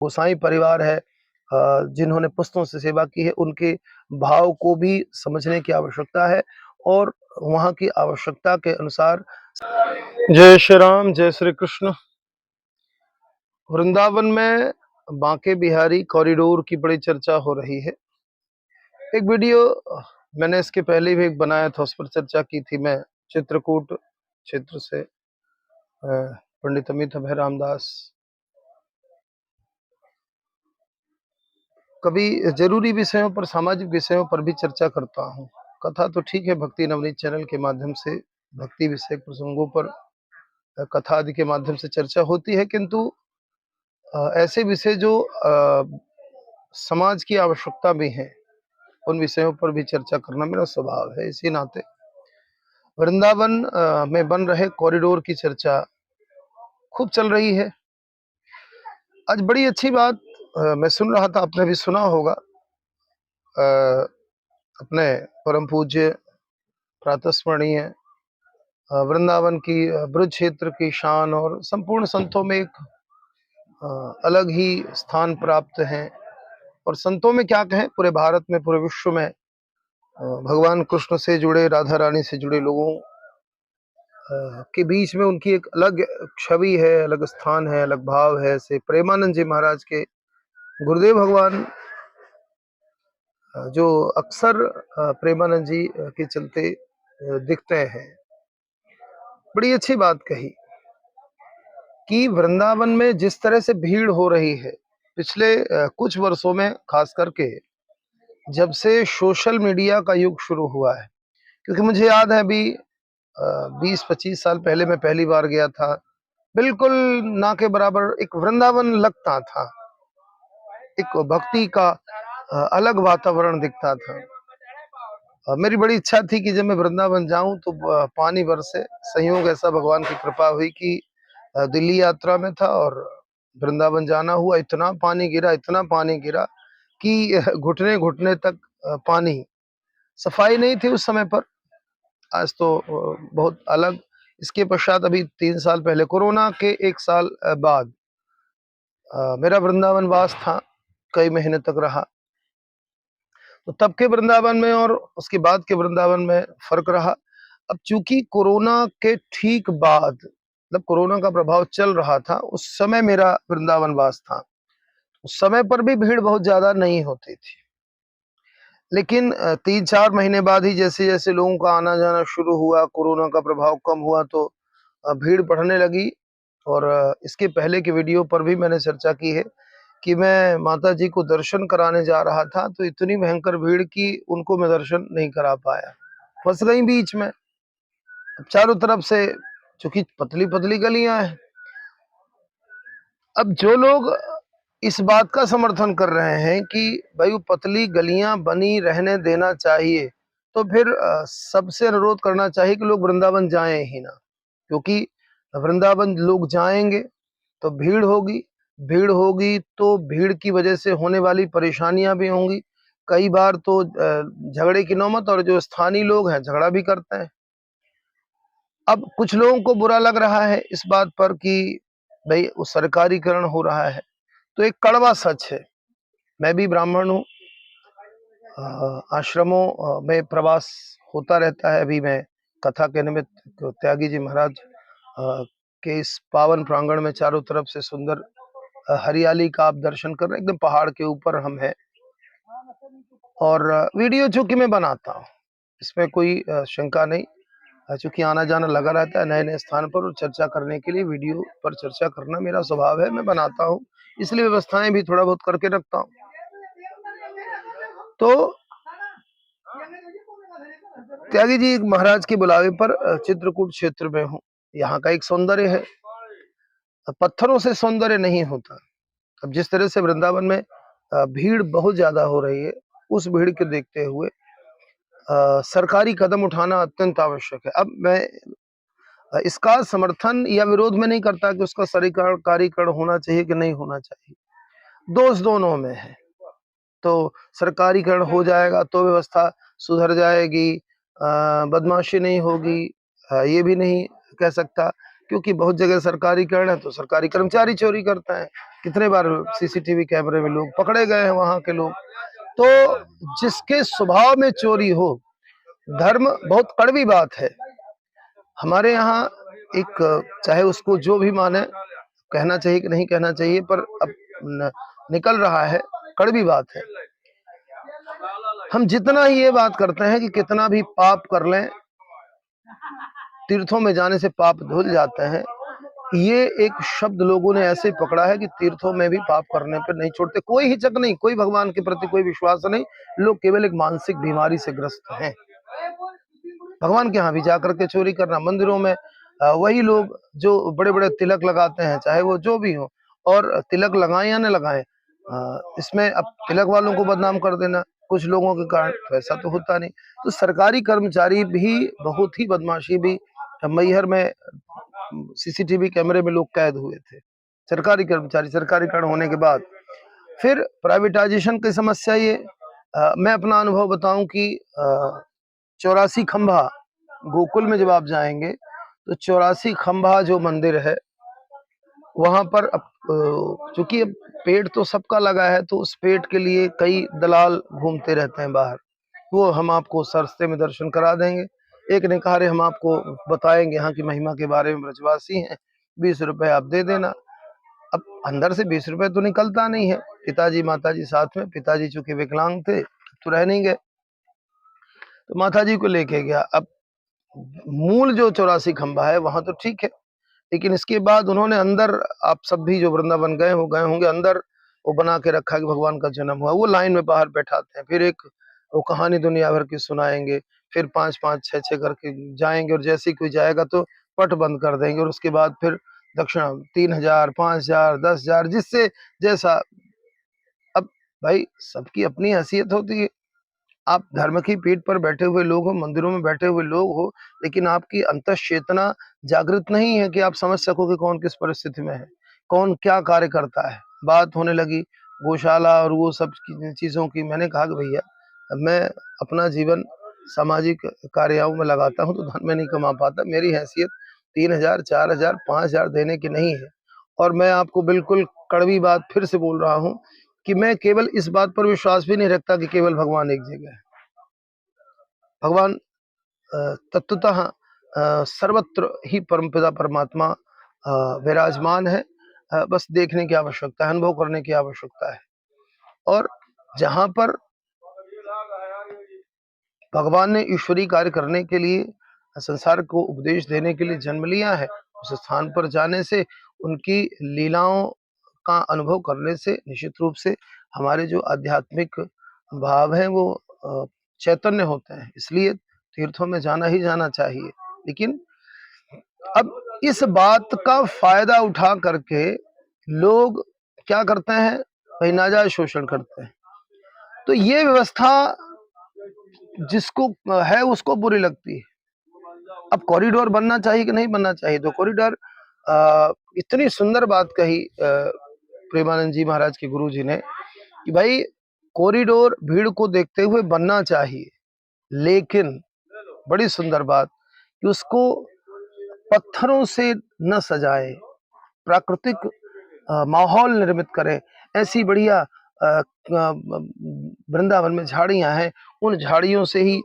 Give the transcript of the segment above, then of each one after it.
गोसाई परिवार है, जिन्होंने पुस्तों से सेवा की है, उनके भाव को भी समझने की आवश्यकता है और वहाँ की आवश्यकता के अनुसार। जय श्री राम, जय श्री कृष्ण। वृंदावन में बांके बिहारी कॉरिडोर की बड़ी चर्चा हो रही है। एक वीडियो मैंने इसके पहले भी एक बनाया था, उस पर चर्चा की थी मैं। चित्रकूट क्षेत्र से पंडित अमित अभय रामदास। कभी जरूरी विषयों पर, सामाजिक विषयों पर भी चर्चा करता हूँ। कथा तो ठीक है, भक्ति नवनीत चैनल के माध्यम से भक्ति विषय प्रसंगों पर कथा आदि के माध्यम से चर्चा होती है, किंतु ऐसे विषय जो समाज की आवश्यकता भी हैं, उन विषयों पर भी चर्चा करना मेरा स्वभाव है। इसी नाते वृंदावन में बन रहे कॉरिडोर की चर्चा खूब चल रही है। आज बड़ी अच्छी बात मैं सुन रहा था, आपने भी सुना होगा। अपने परम पूज्य प्रातस्मरणीय वृंदावन की ब्रज क्षेत्र की शान और संपूर्ण संतों में एक अलग ही स्थान प्राप्त है। और संतों में क्या कहें, पूरे भारत में, पूरे विश्व में भगवान कृष्ण से जुड़े, राधा रानी से जुड़े लोगों के बीच में उनकी एक अलग छवि है, अलग स्थान है, अलग भाव है। से प्रेमानंद जी महाराज के गुरुदेव भगवान जो अक्सर प्रेमानंद जी के चलते दिखते हैं। बड़ी अच्छी बात कही कि वृंदावन में जिस तरह से भीड़ हो रही है पिछले कुछ वर्षों में, खास करके जब से सोशल मीडिया का युग शुरू हुआ है। क्योंकि मुझे याद है अभी 20-25 साल पहले मैं पहली बार गया था, बिल्कुल ना के बराबर एक वृंदावन लगता था, एक भक्ति का अलग वातावरण दिखता था। मेरी बड़ी इच्छा थी कि जब मैं वृंदावन जाऊं तो पानी बरसे। संयोग ऐसा भगवान की कृपा हुई कि दिल्ली यात्रा में था और वृंदावन जाना हुआ। इतना पानी गिरा, इतना पानी गिरा कि घुटने घुटने तक पानी। सफाई नहीं थी उस समय पर, आज तो बहुत अलग। इसके पश्चात अभी 3 साल पहले, कोरोना के 1 साल बाद मेरा वृंदावन वास था, कई महीने तक रहा। तो तब के वृंदावन में और उसके बाद के वृंदावन में फर्क रहा। अब चूंकि कोरोना के ठीक बाद, मतलब कोरोना का प्रभाव चल रहा था, उस समय मेरा वृंदावन वास था। उस समय पर भी भीड़ बहुत ज्यादा नहीं होती थी, लेकिन 3-4 महीने बाद ही जैसे जैसे लोगों का आना जाना शुरू हुआ, कोरोना का प्रभाव कम हुआ, तो भीड़ बढ़ने लगी। और इसके पहले के वीडियो पर भी मैंने चर्चा की है कि मैं माता जी को दर्शन कराने जा रहा था, तो इतनी भयंकर भीड़ की उनको मैं दर्शन नहीं करा पाया, फंस गई बीच में। अब चारों तरफ से, चूंकि पतली पतली गलियां हैं, अब जो लोग इस बात का समर्थन कर रहे हैं कि भाई वो पतली गलियां बनी रहने देना चाहिए, तो फिर सबसे अनुरोध करना चाहिए कि लोग वृंदावन जाएं ही ना। क्योंकि वृंदावन लोग जाएंगे तो भीड़ होगी, भीड़ होगी तो भीड़ की वजह से होने वाली परेशानियां भी होंगी। कई बार तो झगड़े की नौबत, और जो स्थानीय लोग हैं झगड़ा भी करते हैं। अब कुछ लोगों को बुरा लग रहा है इस बात पर कि भाई वो सरकारीकरण हो रहा है, तो एक कड़वा सच है। मैं भी ब्राह्मण हूँ, आश्रमों में प्रवास होता रहता है। अभी मैं कथा के निमित्त त्यागी जी महाराज के इस पावन प्रांगण में, चारों तरफ से सुंदर हरियाली का आप दर्शन कर रहे हैं, एकदम पहाड़ के ऊपर हम हैं। और वीडियो चूंकि मैं बनाता हूँ, इसमें कोई शंका नहीं। चूंकि आना जाना लगा रहता है नए नए स्थान पर, और चर्चा करने के लिए वीडियो पर चर्चा करना मेरा स्वभाव है, मैं बनाता हूँ, इसलिए व्यवस्थाएं भी थोड़ा बहुत करके रखता हूँ। तो त्यागी जी महाराज के बुलावे पर चित्रकूट क्षेत्र में हूँ। यहाँ का एक सौंदर्य है, पत्थरों से सौंदर्य नहीं होता। अब जिस तरह से वृंदावन में भीड़ बहुत ज्यादा हो रही है, उस भीड़ के देखते हुए सरकारी कदम उठाना अत्यंत आवश्यक है। अब मैं इसका समर्थन या विरोध में नहीं करता कि उसका सरकारीकरण होना चाहिए कि नहीं होना चाहिए, दोष दोनों में है। तो सरकारीकरण हो जाएगा तो व्यवस्था सुधर जाएगी, बदमाशी नहीं होगी, ये भी नहीं कह सकता, क्योंकि बहुत जगह सरकारीकरण है तो सरकारी कर्मचारी चोरी करते हैं, कितने बार सीसीटीवी कैमरे में लोग पकड़े गए हैं वहां के लोग। तो जिसके स्वभाव में चोरी हो, धर्म बहुत कड़वी बात है हमारे यहाँ। एक चाहे उसको जो भी माने, कहना चाहिए कि नहीं कहना चाहिए, पर अब निकल रहा है, कड़वी बात है। हम जितना ही ये बात करते हैं कि कितना भी पाप कर लें, तीर्थों में जाने से पाप धुल जाते हैं, ये एक शब्द लोगों ने ऐसे पकड़ा है कि तीर्थों में भी पाप करने पर नहीं छोड़ते। कोई हिचक नहीं, कोई भगवान के प्रति कोई विश्वास नहीं, लोग केवल एक मानसिक बीमारी से ग्रस्त हैं। भगवान के यहाँ भी जाकर के चोरी करना, मंदिरों में वही लोग जो बड़े बड़े तिलक लगाते हैं, चाहे वो जो भी हो, और तिलक लगाएं या न लगाएं, इसमें अब तिलक वालों को बदनाम कर देना कुछ लोगों के कारण, तो ऐसा तो होता नहीं। तो सरकारी कर्मचारी भी बहुत ही बदमाशी भी, मैहर में सीसीटीवी कैमरे में लोग कैद हुए थे, सरकारी कर्मचारी। सरकारीकरण होने के बाद फिर प्राइवेटाइजेशन की समस्या ये, मैं अपना अनुभव बताऊं कि 84 खंभा गोकुल में जब आप जाएंगे तो 84 खंभा जो मंदिर है वहां पर अब चूंकि अब पेड़ तो सबका लगा है, तो उस पेड़ के लिए कई दलाल घूमते रहते हैं बाहर, वो हम आपको सस्ते में दर्शन करा देंगे। एक ने कहा, अरे हम आपको बताएंगे यहाँ की महिमा के बारे में, ब्रजवासी हैं, 20 रुपए आप दे देना। अब अंदर से 20 रुपए तो निकलता नहीं है। पिताजी माताजी साथ में, पिताजी चूंकि विकलांग थे तो रह नहीं गए, तो माताजी को लेके गया। अब मूल जो 84 खंभा है वहां तो ठीक है, लेकिन इसके बाद उन्होंने अंदर, आप सब भी जो वृंदावन गए हो गए होंगे, अंदर वो बना के रखा कि भगवान का जन्म हुआ। वो लाइन में बाहर बैठाते हैं, फिर एक वो कहानी दुनिया भर की सुनाएंगे, फिर 5-5 6-6 करके जाएंगे, और जैसे ही कोई जाएगा तो पट बंद कर देंगे, और उसके बाद फिर दक्षिणा 3000 5000 10,000 जिससे जैसा। अब भाई सबकी अपनी हैसियत होती है। आप धर्म की पीठ पर बैठे हुए लोग हो, मंदिरों में बैठे हुए लोग हो, लेकिन आपकी अंतःचेतना जागृत नहीं है कि आप समझ सको कि कौन किस परिस्थिति में है, कौन क्या कार्य करता है। बात होने लगी गौशाला और वो सब चीजों की, मैंने कहा कि भैया मैं अपना जीवन सामाजिक कार्यों में लगाता हूं, तो धन में नहीं कमा पाता। मेरी हैसियत 3000 4000 5000 देने की नहीं है। और मैं आपको बिल्कुल कड़वी बात फिर से बोल रहा हूं कि मैं केवल इस बात पर विश्वास भी नहीं रखता कि केवल भगवान एक जगह है। भगवान तत्वतः सर्वत्र ही परमपिता परमात्मा विराजमान है। बस देखने की आवश्यकता है, अनुभव करने की आवश्यकता है। और जहां पर भगवान ने ईश्वरीय कार्य करने के लिए, संसार को उपदेश देने के लिए जन्म लिया है, उस स्थान पर जाने से, उनकी लीलाओं का अनुभव करने से निश्चित रूप से हमारे जो आध्यात्मिक भाव हैं वो चैतन्य होते हैं। इसलिए तीर्थों में जाना ही जाना चाहिए। लेकिन अब इस बात का फायदा उठा करके लोग क्या करते हैं, भाई नाजायज शोषण करते हैं। तो ये व्यवस्था जिसको है उसको बुरी लगती है। अब कॉरिडोर बनना चाहिए कि नहीं बनना चाहिए, तो कॉरिडोर, इतनी सुंदर बात कही प्रेमानंद जी महाराज के गुरु जी ने कि भाई कॉरिडोर भीड़ को देखते हुए बनना चाहिए, लेकिन बड़ी सुंदर बात कि उसको पत्थरों से न सजाए, प्राकृतिक माहौल निर्मित करें। ऐसी बढ़िया वृंदावन में झाड़ियां हैं, उन झाड़ियों से ही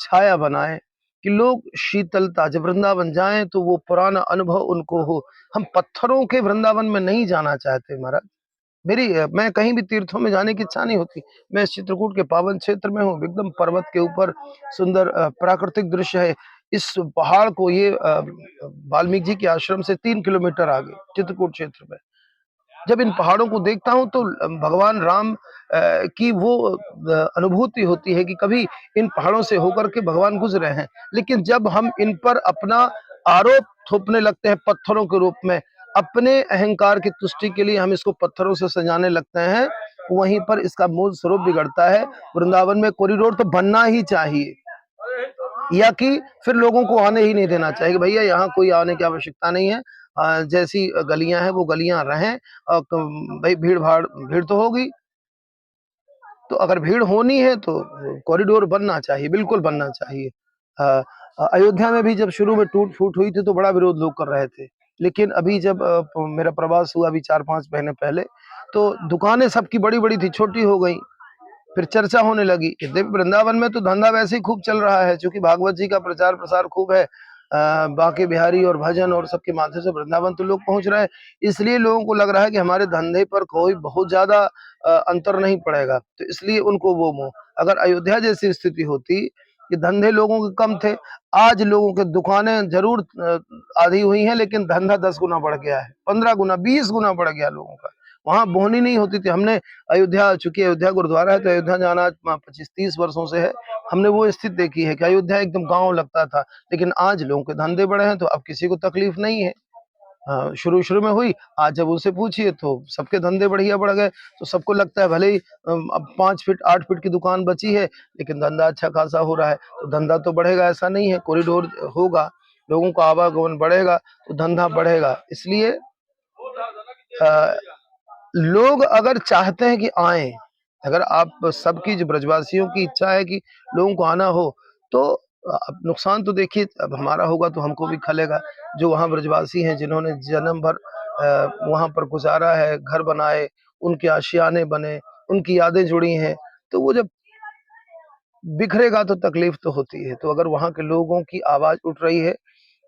छाया बनाएं कि लोग शीतलता, जब वृंदावन जाएं तो वो पुराना अनुभव उनको हो। हम पत्थरों के वृंदावन में नहीं जाना चाहते महाराज। मैं कहीं भी तीर्थों में जाने की इच्छा नहीं होती। मैं इस चित्रकूट के पावन क्षेत्र में हूँ, एकदम पर्वत के ऊपर सुंदर प्राकृतिक दृश्य है। इस पहाड़ को, ये वाल्मीकि जी के आश्रम से 3 किलोमीटर आगे चित्रकूट क्षेत्र में, जब इन पहाड़ों को देखता हूं तो भगवान राम की वो अनुभूति होती है कि कभी इन पहाड़ों से होकर के भगवान गुजरे हैं। लेकिन जब हम इन पर अपना आरोप थोपने लगते हैं पत्थरों के रूप में, अपने अहंकार की तुष्टि के लिए हम इसको पत्थरों से सजाने लगते हैं, वहीं पर इसका मूल स्वरूप बिगड़ता है। वृंदावन में कॉरिडोर तो बनना ही चाहिए, या कि फिर लोगों को आने ही नहीं देना चाहिए। भैया यहाँ कोई आने की आवश्यकता नहीं है, जैसी गलियां हैं वो गलियां रहें। भाई भीड़ तो होगी, तो अगर भीड़ होनी है तो कॉरिडोर बनना चाहिए, बिल्कुल बनना चाहिए। अयोध्या में भी जब शुरू में टूट फूट हुई थी तो बड़ा विरोध लोग कर रहे थे, लेकिन अभी जब मेरा प्रवास हुआ अभी 4-5 महीने पहले, तो दुकानें सबकी बड़ी-बड़ी थी, छोटी हो गई। फिर चर्चा होने लगी। यद्यपि वृंदावन में तो धंधा वैसे ही खूब चल रहा है, चूँकि भागवत जी का प्रचार-प्रसार खूब है। बांके बिहारी और भजन और सबके माध्यम से वृंदावन तो लोग पहुँच रहे हैं। इसलिए लोगों को लग रहा है कि हमारे धंधे पर कोई बहुत ज़्यादा अंतर नहीं पड़ेगा, तो इसलिए उनको वो मोह। अगर अयोध्या जैसी स्थिति होती कि धंधे लोगों के कम थे, आज लोगों के दुकानें ज़रूर आधी हुई हैं, लेकिन धंधा 10 गुना बढ़ गया है, 15 गुना, 20 गुना बढ़ गया लोगों का। वहाँ बोहनी नहीं होती थी। हमने अयोध्या, चूँकि अयोध्या गुरुद्वारा है, तो अयोध्या जाना 25-30 वर्षों से है। हमने वो स्थिति देखी है कि अयोध्या एकदम गाँव लगता था, लेकिन आज लोगों के धंधे बढ़े हैं, तो अब किसी को तकलीफ नहीं है। शुरू-शुरू में हुई, आज जब उनसे पूछिए तो सबके धंधे बढ़िया बढ़ गए, तो सबको लगता है भले ही अब 5 फीट 8 फीट की दुकान बची है, लेकिन धंधा अच्छा खासा हो रहा है, तो धंधा तो बढ़ेगा ऐसा नहीं है, कॉरिडोर होगा, लोगों का आवागमन बढ़ेगा, तो धंधा बढ़ेगा। इसलिए अ, लोग अगर चाहते हैं कि आएँ, अगर आप सबकी जो ब्रजवासियों की इच्छा है कि लोगों को आना हो, तो अब नुकसान तो देखिए अब हमारा होगा तो हमको भी खलेगा। जो वहाँ ब्रजवासी हैं जिन्होंने जन्म भर वहाँ पर गुज़ारा है, घर बनाए, उनके आशियाने बने, उनकी यादें जुड़ी हैं, तो वो जब बिखरेगा तो तकलीफ़ तो होती है। तो अगर वहाँ के लोगों की आवाज़ उठ रही है,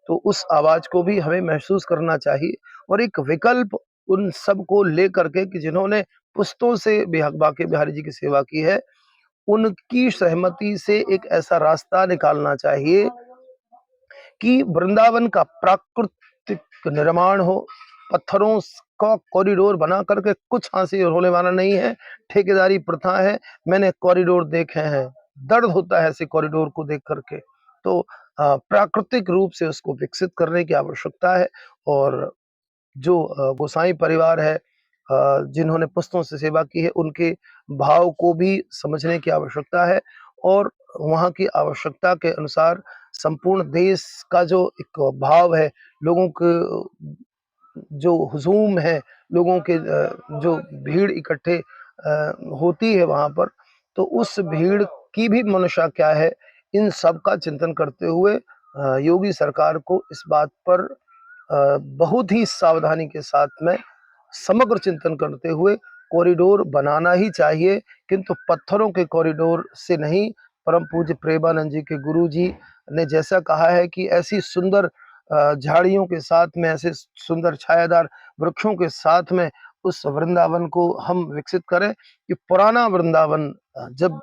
तो उस आवाज़ को भी हमें महसूस करना चाहिए और एक विकल्प उन सब को लेकर के कि जिन्होंने पुश्तों से बांके बिहारी जी की सेवा की है, उनकी सहमति से एक ऐसा रास्ता निकालना चाहिए कि वृंदावन का प्राकृतिक निर्माण हो, पत्थरों का कॉरिडोर बना करके कुछ हासिल होने वाला नहीं है, ठेकेदारी प्रथा है। मैंने कॉरिडोर देखे हैं, दर्द होता है ऐसे कॉरिडोर को देख कर के। तो प्राकृतिक रूप से उसको विकसित करने की आवश्यकता है और जो गोसाई परिवार है, जिन्होंने पुश्तों से सेवा की है, उनके भाव को भी समझने की आवश्यकता है और वहाँ की आवश्यकता के अनुसार संपूर्ण देश का जो एक भाव है, लोगों के जो हुजूम है, लोगों के जो भीड़ इकट्ठे होती है वहाँ पर, तो उस भीड़ की भी मंशा क्या है, इन सब का चिंतन करते हुए योगी सरकार को इस बात पर बहुत ही सावधानी के साथ में समग्र चिंतन करते हुए कॉरिडोर बनाना ही चाहिए, किंतु पत्थरों के कॉरिडोर से नहीं। परम पूज्य प्रेमानंद जी के गुरुजी ने जैसा कहा है कि ऐसी सुंदर झाड़ियों के साथ में, ऐसे सुंदर छायादार वृक्षों के साथ में उस वृंदावन को हम विकसित करें कि पुराना वृंदावन जब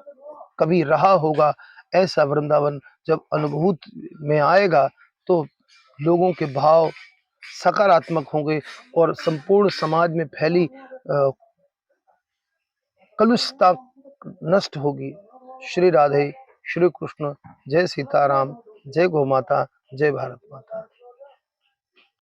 कभी रहा होगा, ऐसा वृंदावन जब अनुभूति में आएगा, तो लोगों के भाव सकारात्मक होंगे और संपूर्ण समाज में फैली कलुषता नष्ट होगी। श्री राधे, श्री कृष्ण, जय सीताराम, जय गौ माता, जय भारत माता।